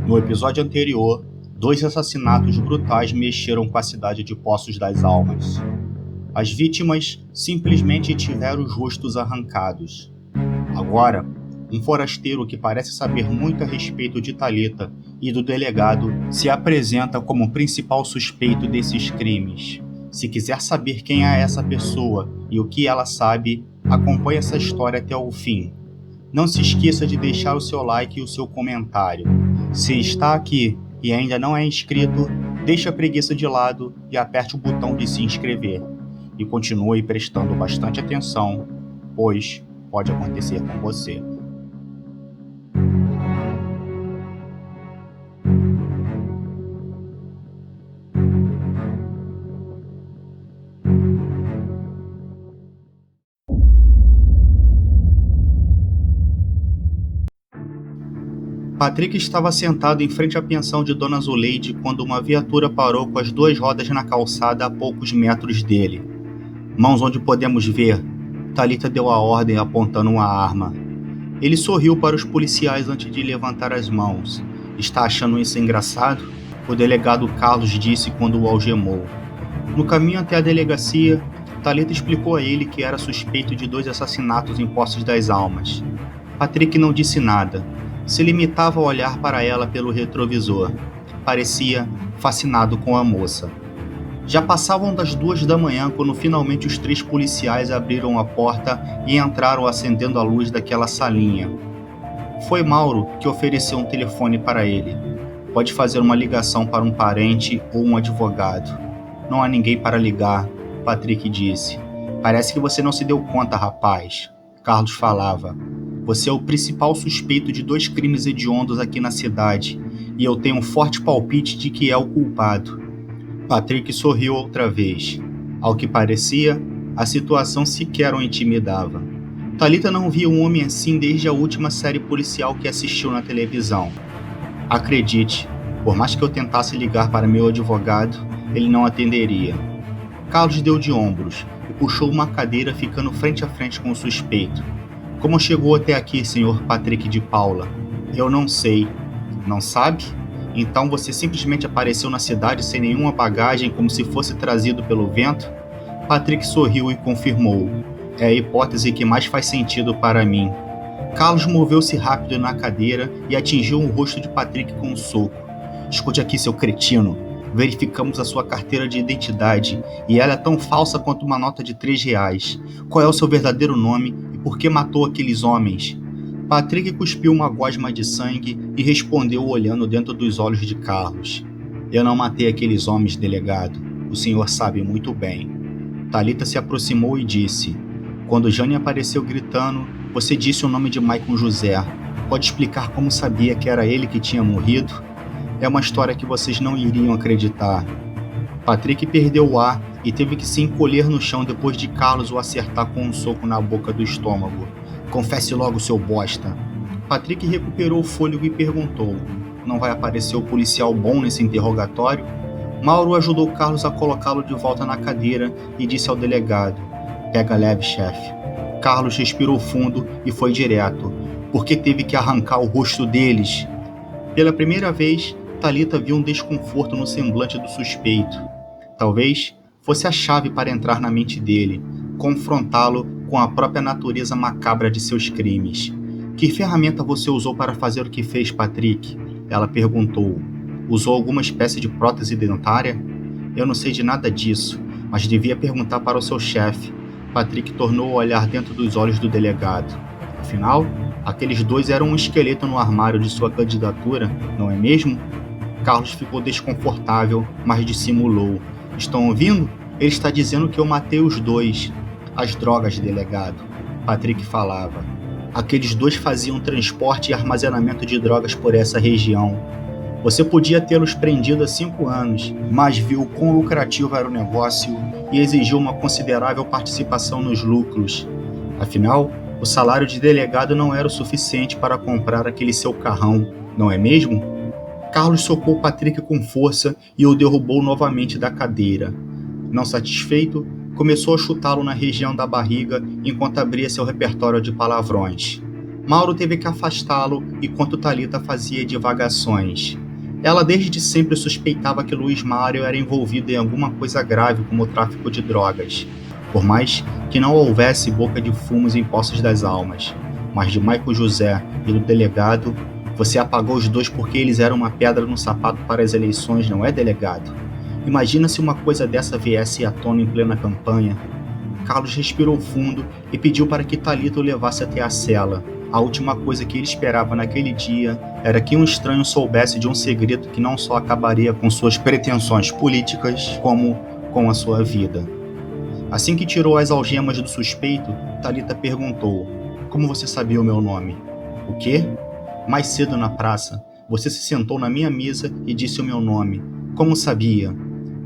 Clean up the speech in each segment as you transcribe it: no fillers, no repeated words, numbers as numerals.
No episódio anterior, 2 assassinatos brutais mexeram com a cidade de Poços das Almas. As vítimas simplesmente tiveram os rostos arrancados. Agora, um forasteiro que parece saber muito a respeito de Thalita e do delegado se apresenta como principal suspeito desses crimes. Se quiser saber quem é essa pessoa e o que ela sabe, acompanhe essa história até o fim. Não se esqueça de deixar o seu like e o seu comentário. Se está aqui e ainda não é inscrito, deixe a preguiça de lado e aperte o botão de se inscrever. E continue prestando bastante atenção, pois pode acontecer com você. Patrick estava sentado em frente à pensão de Dona Zuleide quando uma viatura parou com as 2 rodas na calçada a poucos metros dele. Mãos onde podemos ver, Thalita deu a ordem apontando uma arma. Ele sorriu para os policiais antes de levantar as mãos. Está achando isso engraçado? O delegado Carlos disse quando o algemou. No caminho até a delegacia, Thalita explicou a ele que era suspeito de 2 assassinatos em Poços das Almas. Patrick não disse nada. Se limitava a olhar para ela pelo retrovisor. Parecia fascinado com a moça. Já passavam das 2 da manhã quando finalmente os 3 policiais abriram a porta e entraram acendendo a luz daquela salinha. Foi Mauro que ofereceu um telefone para ele. Pode fazer uma ligação para um parente ou um advogado. Não há ninguém para ligar, Patrick disse. Parece que você não se deu conta, rapaz. Carlos falava. Você é o principal suspeito de 2 crimes hediondos aqui na cidade, e eu tenho um forte palpite de que é o culpado. Patrick sorriu outra vez. Ao que parecia, a situação sequer o intimidava. Thalita não via um homem assim desde a última série policial que assistiu na televisão. Acredite, por mais que eu tentasse ligar para meu advogado, ele não atenderia. Carlos deu de ombros e puxou uma cadeira ficando frente a frente com o suspeito. Como chegou até aqui, Sr. Patrick de Paula? Eu não sei. Não sabe? Então você simplesmente apareceu na cidade sem nenhuma bagagem, como se fosse trazido pelo vento? Patrick sorriu e confirmou. É a hipótese que mais faz sentido para mim. Carlos moveu-se rápido na cadeira e atingiu o rosto de Patrick com um soco. Escute aqui, seu cretino. Verificamos a sua carteira de identidade e ela é tão falsa quanto uma nota de R$3. Qual é o seu verdadeiro nome e por que matou aqueles homens? Patrick cuspiu uma gosma de sangue e respondeu olhando dentro dos olhos de Carlos. Eu não matei aqueles homens, delegado. O senhor sabe muito bem. Thalita se aproximou e disse. Quando Jane apareceu gritando, você disse o nome de Maicon José. Pode explicar como sabia que era ele que tinha morrido? É uma história que vocês não iriam acreditar. Patrick perdeu o ar e teve que se encolher no chão depois de Carlos o acertar com um soco na boca do estômago. Confesse logo, seu bosta. Patrick recuperou o fôlego e perguntou. Não vai aparecer o policial bom nesse interrogatório? Mauro ajudou Carlos a colocá-lo de volta na cadeira e disse ao delegado. Pega leve, chefe. Carlos respirou fundo e foi direto. Por que teve que arrancar o rosto deles? Pela primeira vez, Thalita viu um desconforto no semblante do suspeito. Talvez fosse a chave para entrar na mente dele, confrontá-lo com a própria natureza macabra de seus crimes. Que ferramenta você usou para fazer o que fez, Patrick? Ela perguntou. Usou alguma espécie de prótese dentária? Eu não sei de nada disso, mas devia perguntar para o seu chefe. Patrick tornou o olhar dentro dos olhos do delegado. Afinal, aqueles 2 eram um esqueleto no armário de sua candidatura, não é mesmo? Carlos ficou desconfortável, mas dissimulou. Estão ouvindo? Ele está dizendo que eu matei os 2. As drogas, delegado. Patrick falava. Aqueles 2 faziam transporte e armazenamento de drogas por essa região. Você podia tê-los prendido há 5 anos, mas viu quão lucrativo era o negócio e exigiu uma considerável participação nos lucros. Afinal, o salário de delegado não era o suficiente para comprar aquele seu carrão, não é mesmo? Carlos socou Patrick com força e o derrubou novamente da cadeira. Não satisfeito, começou a chutá-lo na região da barriga enquanto abria seu repertório de palavrões. Mauro teve que afastá-lo enquanto Thalita fazia divagações. Ela desde sempre suspeitava que Luiz Mário era envolvido em alguma coisa grave como o tráfico de drogas, por mais que não houvesse boca de fumos em Poços das Almas. Mas de Maico José e do delegado, você apagou os dois porque eles eram uma pedra no sapato para as eleições, não é, delegado? Imagina se uma coisa dessa viesse à tona em plena campanha. Carlos respirou fundo e pediu para que Thalita o levasse até a cela. A última coisa que ele esperava naquele dia era que um estranho soubesse de um segredo que não só acabaria com suas pretensões políticas, como com a sua vida. Assim que tirou as algemas do suspeito, Thalita perguntou: "Como você sabia o meu nome?" "O quê?" "Mais cedo na praça, você se sentou na minha mesa e disse o meu nome. Como sabia?"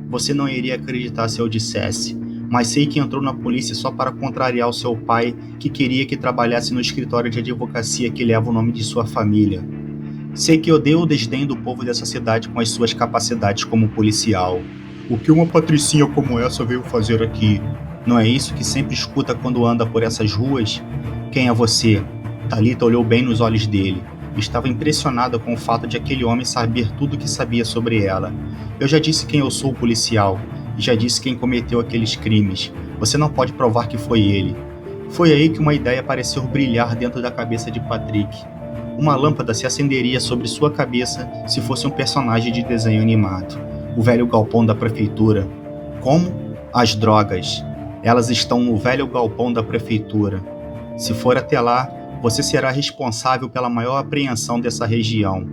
"Você não iria acreditar se eu dissesse, mas sei que entrou na polícia só para contrariar o seu pai, que queria que trabalhasse no escritório de advocacia que leva o nome de sua família. Sei que odeio o desdém do povo dessa cidade com as suas capacidades como policial. O que uma patricinha como essa veio fazer aqui? Não é isso que sempre escuta quando anda por essas ruas? Quem é você?" Thalita olhou bem nos olhos dele. Estava impressionada com o fato de aquele homem saber tudo o que sabia sobre ela. "Eu já disse quem eu sou, policial. E já disse quem cometeu aqueles crimes. Você não pode provar que foi ele." Foi aí que uma ideia pareceu brilhar dentro da cabeça de Patrick. Uma lâmpada se acenderia sobre sua cabeça se fosse um personagem de desenho animado. O velho galpão da prefeitura. Como? As drogas. Elas estão no velho galpão da prefeitura. Se for até lá, você será responsável pela maior apreensão dessa região.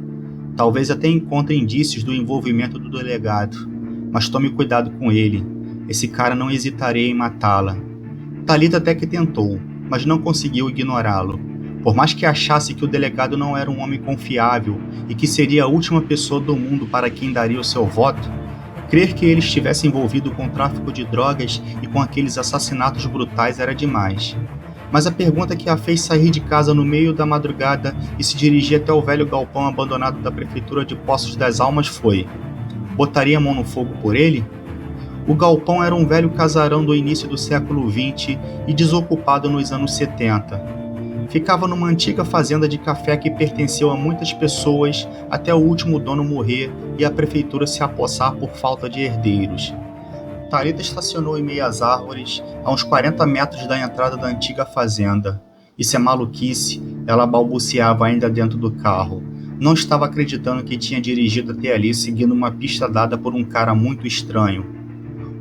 Talvez até encontre indícios do envolvimento do delegado. Mas tome cuidado com ele. Esse cara não hesitaria em matá-la. Thalita até que tentou, mas não conseguiu ignorá-lo. Por mais que achasse que o delegado não era um homem confiável e que seria a última pessoa do mundo para quem daria o seu voto, crer que ele estivesse envolvido com o tráfico de drogas e com aqueles assassinatos brutais era demais. Mas a pergunta que a fez sair de casa no meio da madrugada e se dirigir até o velho galpão abandonado da prefeitura de Poços das Almas foi: botaria a mão no fogo por ele? O galpão era um velho casarão do início do século XX e desocupado nos anos 70. Ficava numa antiga fazenda de café que pertenceu a muitas pessoas até o último dono morrer e a prefeitura se apossar por falta de herdeiros. Thalita estacionou em meio às árvores, a uns 40 metros da entrada da antiga fazenda. "Isso é maluquice", ela balbuciava ainda dentro do carro. Não estava acreditando que tinha dirigido até ali seguindo uma pista dada por um cara muito estranho.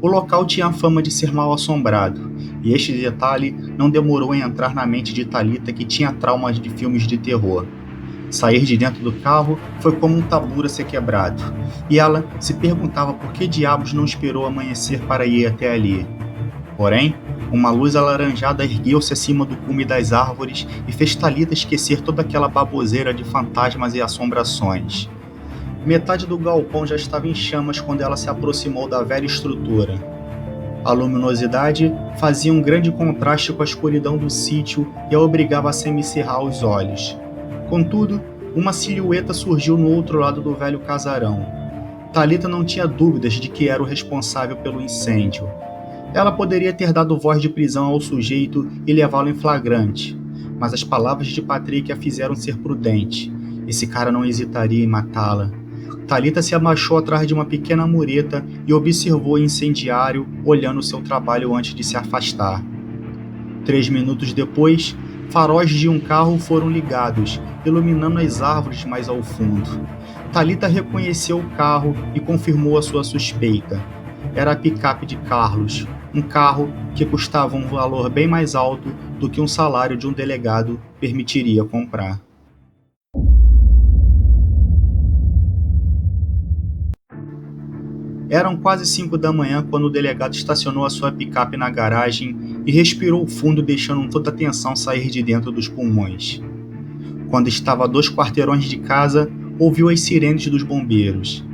O local tinha a fama de ser mal assombrado, e este detalhe não demorou em entrar na mente de Thalita, que tinha traumas de filmes de terror. Sair de dentro do carro foi como um tabu a ser quebrado, e ela se perguntava por que diabos não esperou amanhecer para ir até ali. Porém, uma luz alaranjada ergueu-se acima do cume das árvores e fez Thalita esquecer toda aquela baboseira de fantasmas e assombrações. Metade do galpão já estava em chamas quando ela se aproximou da velha estrutura. A luminosidade fazia um grande contraste com a escuridão do sítio e a obrigava a semicerrar os olhos. Contudo, uma silhueta surgiu no outro lado do velho casarão. Thalita não tinha dúvidas de que era o responsável pelo incêndio. Ela poderia ter dado voz de prisão ao sujeito e levá-lo em flagrante, mas as palavras de Patrick a fizeram ser prudente. Esse cara não hesitaria em matá-la. Thalita se abaixou atrás de uma pequena mureta e observou o incendiário olhando seu trabalho antes de se afastar. 3 minutos depois, faróis de um carro foram ligados, iluminando as árvores mais ao fundo. Thalita reconheceu o carro e confirmou a sua suspeita. Era a picape de Carlos, um carro que custava um valor bem mais alto do que um salário de um delegado permitiria comprar. Eram quase 5 da manhã quando o delegado estacionou a sua picape na garagem e respirou fundo, deixando toda a tensão sair de dentro dos pulmões. Quando estava a 2 quarteirões de casa, ouviu as sirenes dos bombeiros.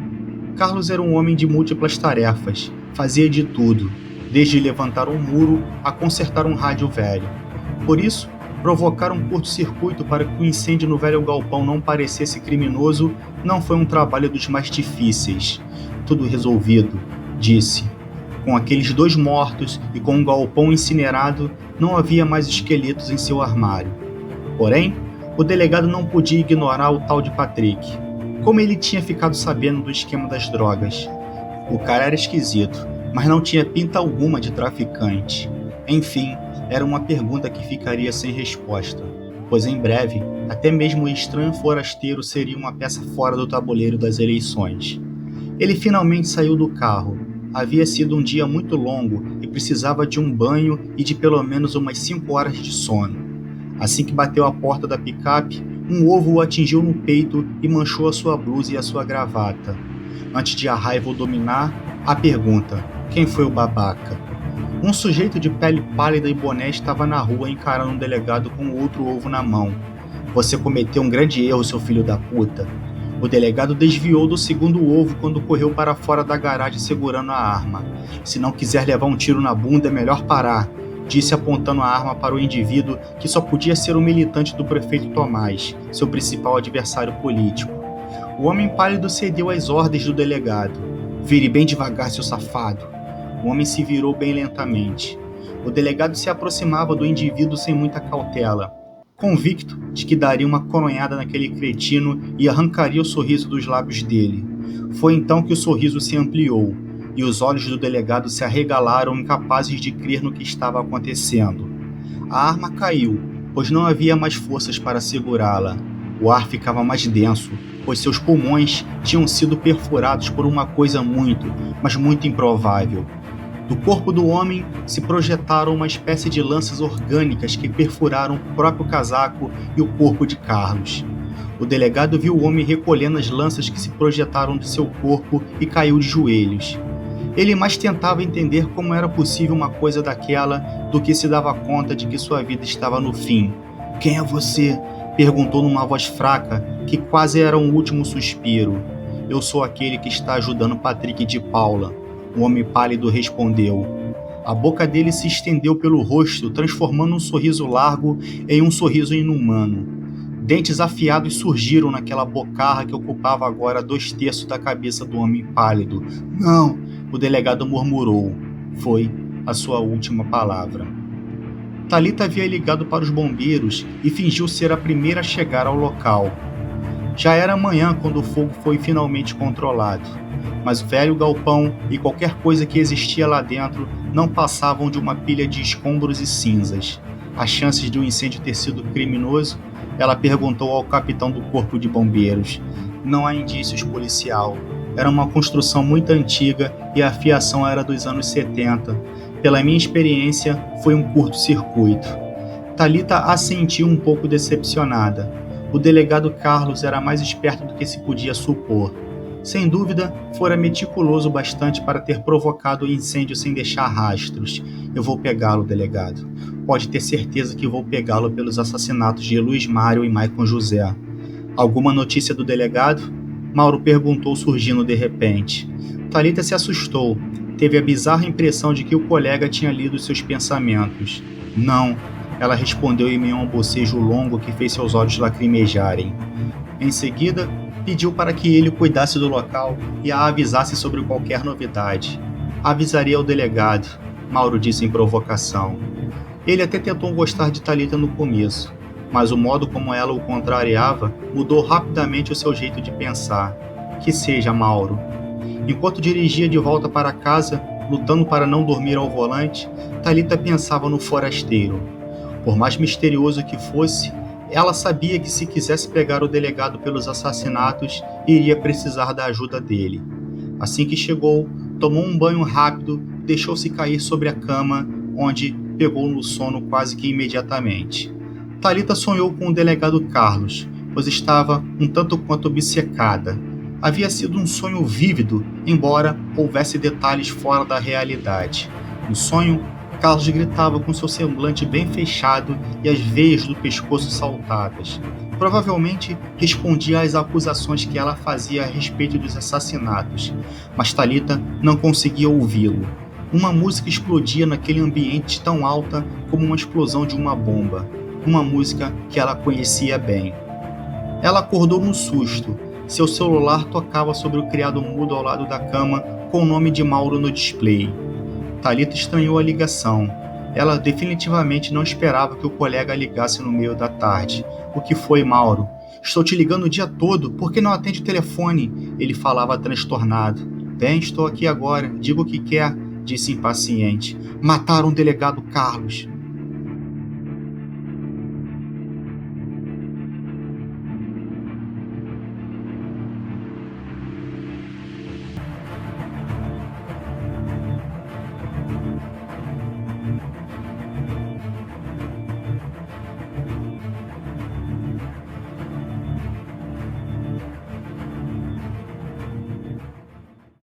Carlos era um homem de múltiplas tarefas, fazia de tudo, desde levantar um muro a consertar um rádio velho. Por isso, provocar um curto-circuito para que o incêndio no velho galpão não parecesse criminoso não foi um trabalho dos mais difíceis. Tudo resolvido, disse. Com aqueles 2 mortos e com um galpão incinerado, não havia mais esqueletos em seu armário. Porém, O delegado não podia ignorar o tal de Patrick. Como ele tinha ficado sabendo do esquema das drogas? O cara era esquisito, mas não tinha pinta alguma de traficante. Enfim, era uma pergunta que ficaria sem resposta, pois em breve, até mesmo o estranho forasteiro seria uma peça fora do tabuleiro das eleições. Ele finalmente saiu do carro. Havia sido um dia muito longo e precisava de um banho e de pelo menos umas 5 horas de sono. Assim que bateu a porta da picape, um ovo o atingiu no peito e manchou a sua blusa e a sua gravata. Antes de a raiva o dominar, a pergunta: quem foi o babaca? Um sujeito de pele pálida e boné estava na rua encarando um delegado com outro ovo na mão. Você cometeu um grande erro, seu filho da puta. O delegado desviou do segundo ovo quando correu para fora da garagem segurando a arma. Se não quiser levar um tiro na bunda, é melhor parar, disse apontando a arma para o indivíduo que só podia ser um militante do prefeito Tomás, seu principal adversário político. O homem pálido cedeu às ordens do delegado. Vire bem devagar, seu safado. O homem se virou bem lentamente. O delegado se aproximava do indivíduo sem muita cautela, convicto de que daria uma coronhada naquele cretino e arrancaria o sorriso dos lábios dele. Foi então que o sorriso se ampliou, e os olhos do delegado se arregalaram, incapazes de crer no que estava acontecendo. A arma caiu, pois não havia mais forças para segurá-la. O ar ficava mais denso, pois seus pulmões tinham sido perfurados por uma coisa muito, mas muito improvável. Do corpo do homem se projetaram uma espécie de lanças orgânicas que perfuraram o próprio casaco e o corpo de Carlos. O delegado viu o homem recolhendo as lanças que se projetaram de seu corpo e caiu de joelhos. Ele mais tentava entender como era possível uma coisa daquela do que se dava conta de que sua vida estava no fim. « Quem é você? » perguntou numa voz fraca, que quase era um último suspiro. « Eu sou aquele que está ajudando Patrick de Paula. » O homem pálido respondeu. A boca dele se estendeu pelo rosto, transformando um sorriso largo em um sorriso inumano. Dentes afiados surgiram naquela bocarra que ocupava agora 2/3 da cabeça do homem pálido. « Não! » o delegado murmurou. Foi a sua última palavra. Thalita havia ligado para os bombeiros e fingiu ser a primeira a chegar ao local. Já era manhã quando o fogo foi finalmente controlado, mas o velho galpão e qualquer coisa que existia lá dentro não passavam de uma pilha de escombros e cinzas. As chances de um incêndio ter sido criminoso? Ela perguntou ao capitão do corpo de bombeiros. Não há indícios, policial. Era uma construção muito antiga e a fiação era dos anos 70. Pela minha experiência, foi um curto-circuito. Thalita assentiu um pouco decepcionada. O delegado Carlos era mais esperto do que se podia supor. Sem dúvida, fora meticuloso bastante para ter provocado o incêndio sem deixar rastros. Eu vou pegá-lo, delegado. Pode ter certeza que vou pegá-lo pelos assassinatos de Luiz Mário e Maicon José. Alguma notícia do delegado? Mauro perguntou, surgindo de repente. Thalita se assustou. Teve a bizarra impressão de que o colega tinha lido seus pensamentos. Não, ela respondeu em meio a um bocejo longo que fez seus olhos lacrimejarem. Em seguida, pediu para que ele cuidasse do local e a avisasse sobre qualquer novidade. Avisaria ao delegado, Mauro disse em provocação. Ele até tentou gostar de Thalita no começo, mas o modo como ela o contrariava mudou rapidamente o seu jeito de pensar. Que seja, Mauro. Enquanto dirigia de volta para casa, lutando para não dormir ao volante, Thalita pensava no forasteiro. Por mais misterioso que fosse, ela sabia que se quisesse pegar o delegado pelos assassinatos, iria precisar da ajuda dele. Assim que chegou, tomou um banho rápido e deixou-se cair sobre a cama, onde pegou no sono quase que imediatamente. Thalita sonhou com o delegado Carlos, pois estava um tanto quanto obcecada. Havia sido um sonho vívido, embora houvesse detalhes fora da realidade. No sonho, Carlos gritava com seu semblante bem fechado e as veias do pescoço saltadas. Provavelmente respondia às acusações que ela fazia a respeito dos assassinatos, mas Thalita não conseguia ouvi-lo. Uma música explodia naquele ambiente tão alta como uma explosão de uma bomba. Uma música que ela conhecia bem. Ela acordou num susto. Seu celular tocava sobre o criado mudo ao lado da cama com o nome de Mauro no display. Thalita estranhou a ligação. Ela definitivamente não esperava que o colega ligasse no meio da tarde. O que foi, Mauro? Estou te ligando o dia todo, por que não atende o telefone? Ele falava transtornado. Bem, estou aqui agora, diga o que quer, disse impaciente. Mataram o delegado Carlos.